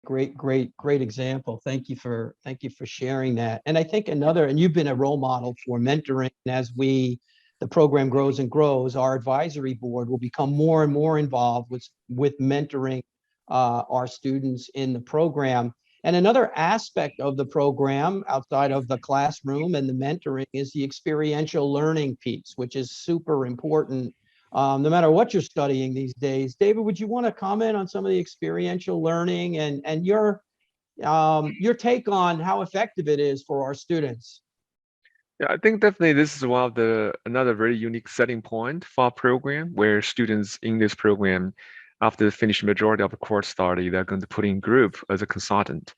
great example. Thank you for sharing that. And I think another, and you've been a role model for mentoring. As the program grows and grows, our advisory board will become more and more involved with mentoring our students in the program. And another aspect of the program outside of the classroom and the mentoring is the experiential learning piece, which is super important no matter what you're studying these days. David, would you want to comment on some of the experiential learning and your take on how effective it is for our students? Yeah, I think definitely this is one of another very unique setting point for our program, where students in this program, after they finish majority of the course study, they're going to put in group as a consultant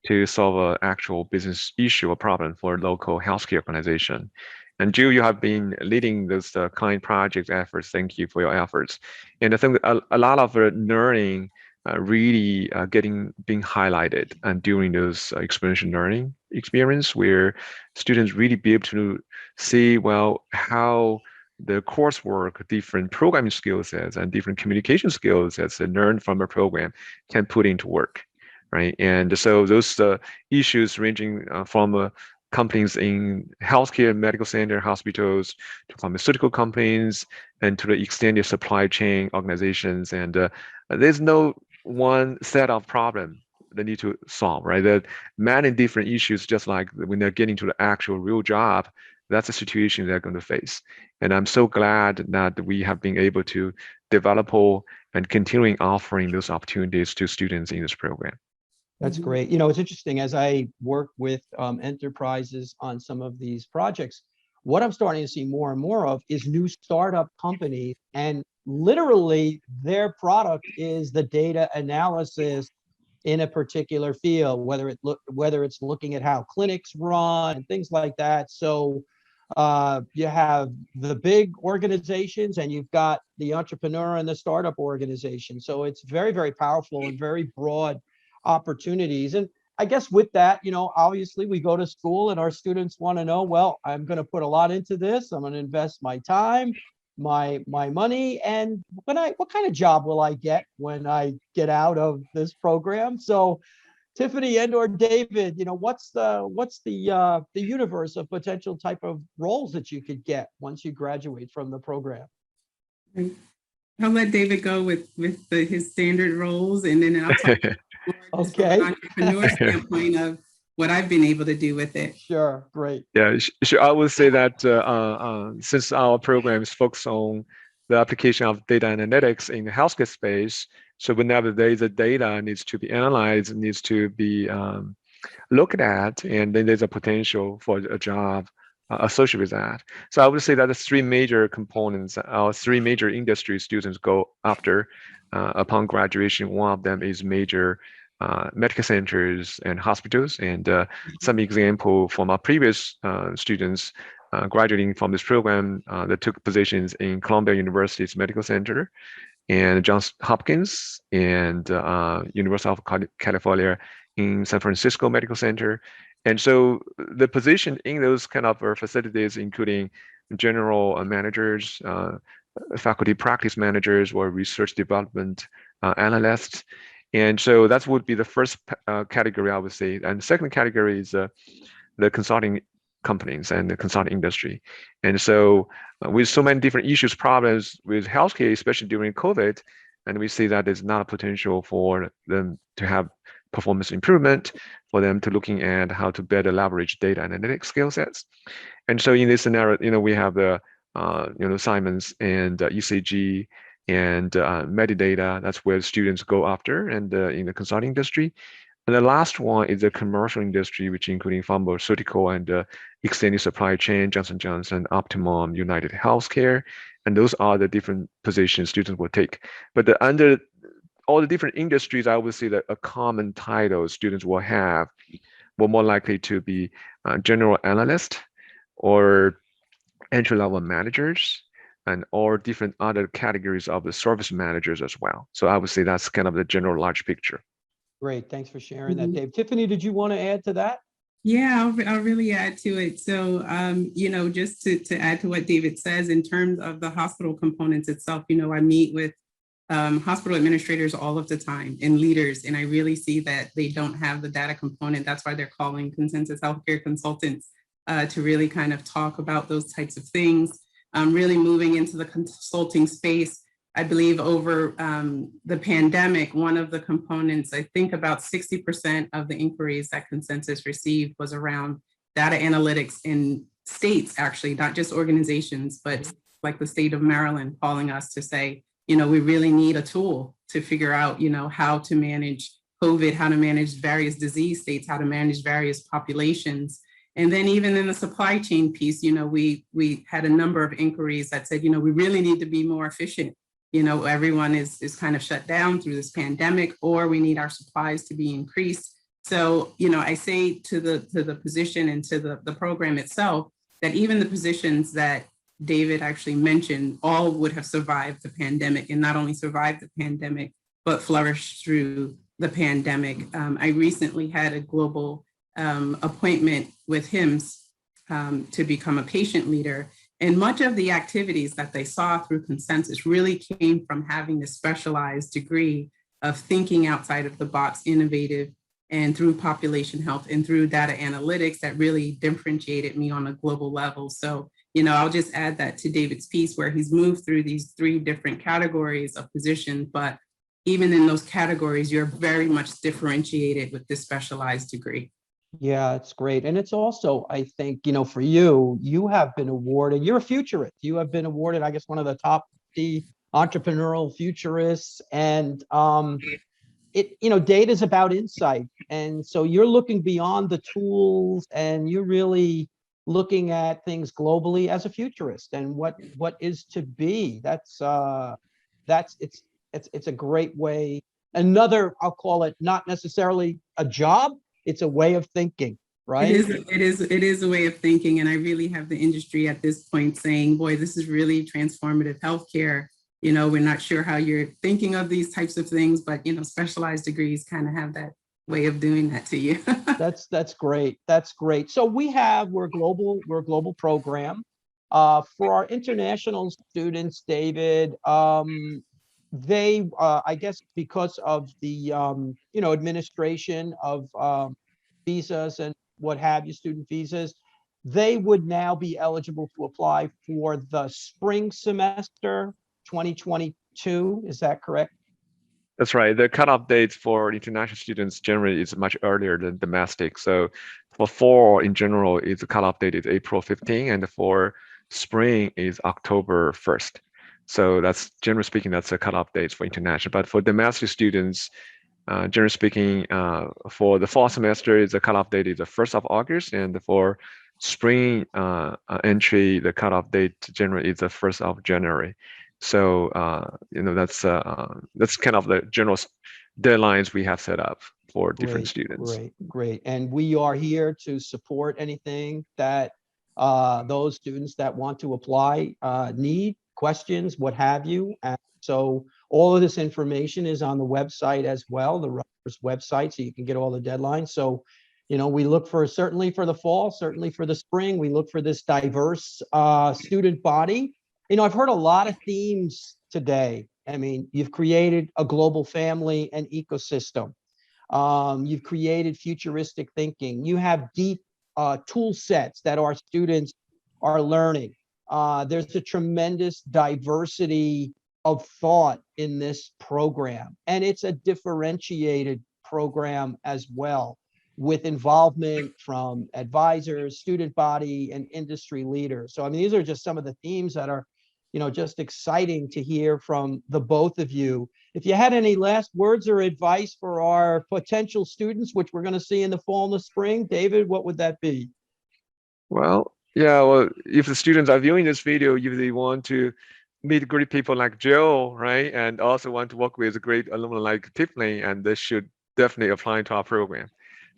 to solve an actual business issue or problem for a local healthcare organization. And Jill, you have been leading this client project efforts. Thank you for your efforts. And I think a lot of learning really being highlighted and during those experiential learning experience, where students really be able to see, well, how the coursework, different programming skill sets and different communication skill sets they learned from a program can put into work, right? And so those issues ranging from companies in healthcare, medical center, hospitals, to pharmaceutical companies, and to the extended supply chain organizations. And there's no one set of problem they need to solve, right? There are many different issues, just like when they're getting to the actual real job, that's the situation they're going to face. And I'm so glad that we have been able to develop and continuing offering those opportunities to students in this program. That's great. You know, it's interesting, as I work with enterprises on some of these projects, what I'm starting to see more and more of is new startup companies, and literally their product is the data analysis in a particular field, whether it's looking at how clinics run and things like that. So you have the big organizations and you've got the entrepreneur and the startup organization. So it's very, very powerful and very broad opportunities. And I guess with that, you know, obviously we go to school and our students want to know, well, I'm going to put a lot into this. I'm going to invest my time, my money, and what kind of job will I get when I get out of this program? So Tiffany and/or David, you know, what's the universe of potential type of roles that you could get once you graduate from the program? I'll let David go with his standard roles, and then I'll talk more just from an entrepreneur standpoint of what I've been able to do with it. Sure, great. Yeah, sure. I would say that since our program is focused on the application of data analytics in the healthcare space, so whenever there is a data needs to be analyzed, needs to be looked at, and then there's a potential for a job associated with that. So I would say that the three major components, three major industry students go after upon graduation. One of them is major medical centers and hospitals. And some example from our previous students graduating from this program that took positions in Columbia University's Medical Center and Johns Hopkins and University of California in San Francisco Medical Center. And so the position in those kind of facilities, including general managers, faculty practice managers, or research development analysts. And so that would be the first category, I would say. And the second category is the consulting companies and the consulting industry. And so with so many different issues, problems with healthcare, especially during COVID, and we see that there's not a potential for them to have performance improvement, for them to looking at how to better leverage data analytics skill sets. And so in this scenario, you know, we have the Simons and ECG and metadata. That's where students go after, and in the consulting industry. And the last one is the commercial industry, which including pharmaceutical and extended supply chain, Johnson & Johnson, Optimum, United Healthcare. And those are the different positions students will take. But under all the different industries, I would say that a common title students will have will more likely to be general analyst or entry-level managers, and or different other categories of the service managers as well. So I would say that's kind of the general large picture. Great, thanks for sharing that, Dave. Tiffany, did you want to add to that? Yeah, I'll really add to it. So, you know, just to add to what David says in terms of the hospital components itself, you know, I meet with hospital administrators all of the time and leaders. And I really see that they don't have the data component. That's why they're calling consensus healthcare consultants to really kind of talk about those types of things. Really moving into the consulting space. I believe over the pandemic, one of the components, I think about 60% of the inquiries that consensus received was around data analytics in states, actually, not just organizations, but like the state of Maryland calling us to say, you know, we really need a tool to figure out, you know, how to manage COVID, how to manage various disease states, how to manage various populations. And then even in the supply chain piece, you know, we had a number of inquiries that said, you know, we really need to be more efficient. You know, everyone is kind of shut down through this pandemic, or we need our supplies to be increased. So, you know, I say to the position and to the program itself, that even the positions that David actually mentioned all would have survived the pandemic, and not only survived the pandemic, but flourished through the pandemic. I recently had a global appointment with HIMSS to become a patient leader. And much of the activities that they saw through consensus really came from having this specialized degree of thinking outside of the box, innovative, and through population health and through data analytics that really differentiated me on a global level. So, you know, I'll just add that to David's piece where he's moved through these 3 different categories of positions, but even in those categories, you're very much differentiated with this specialized degree. Yeah, it's great. And it's also, I think, you know, for you, you have been awarded, you're a futurist. You have been awarded, I guess, one of the top 50 entrepreneurial futurists. And you know, data is about insight. And so you're looking beyond the tools, and you're really looking at things globally as a futurist and what is to be. It's a great way. Another, I'll call it not necessarily a job, it's a way of thinking, right? It is a way of thinking. And I really have the industry at this point saying, boy, this is really transformative healthcare. You know, we're not sure how you're thinking of these types of things, but, you know, specialized degrees kind of have that way of doing that to you. That's great. That's great. So we're a global program. For our international students, David, they, I guess, because of the, you know, administration of visas and what have you, student visas, they would now be eligible to apply for the spring semester 2022. Is that correct? That's right. The cutoff date for international students generally is much earlier than domestic. So for fall in general, the cutoff date is April 15, and for spring is October 1st. So that's, generally speaking, that's the cutoff date for international. But for domestic students, generally speaking, for the fall semester, the cutoff date is the 1st of August, and for spring entry, the cutoff date generally is the 1st of January. So you know, that's kind of the general deadlines we have set up for different students. Great. And we are here to support anything that those students that want to apply need, questions, what have you. And so all of this information is on the website as well, the Rutgers website, so you can get all the deadlines. So, you know, we look for, certainly for the fall, certainly for the spring, we look for this diverse student body. You know, I've heard a lot of themes today. I mean, you've created a global family and ecosystem. You've created futuristic thinking. You have deep tool sets that our students are learning. There's a tremendous diversity of thought in this program, and it's a differentiated program as well, with involvement from advisors, student body, and industry leaders. So, I mean, these are just some of the themes that are, you know, just exciting to hear from the both of you. If you had any last words or advice for our potential students, which we're going to see in the fall and the spring, David, what would that be? Well, yeah, well, if the students are viewing this video, if they want to meet great people like Joe, right, and also want to work with great alumni like Tiffany, and they should definitely apply to our program.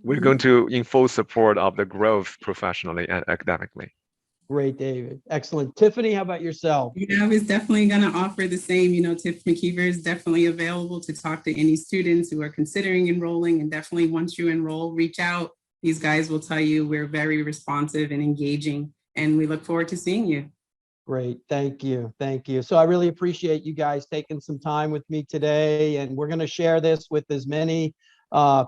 We're going to in full support of the growth professionally and academically. Great, David. Excellent. Tiffany, how about yourself? Yeah, I was definitely going to offer the same. You know, Tiff McKever is definitely available to talk to any students who are considering enrolling. And definitely once you enroll, reach out. These guys will tell you we're very responsive and engaging. And we look forward to seeing you. Great. Thank you. Thank you. So I really appreciate you guys taking some time with me today, and we're going to share this with as many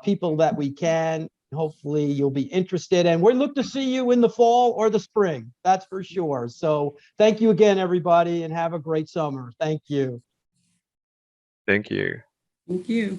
people that we can. Hopefully you'll be interested, and we look to see you in the fall or the spring. That's for sure. So thank you again, everybody, and have a great summer. Thank you. Thank you. Thank you.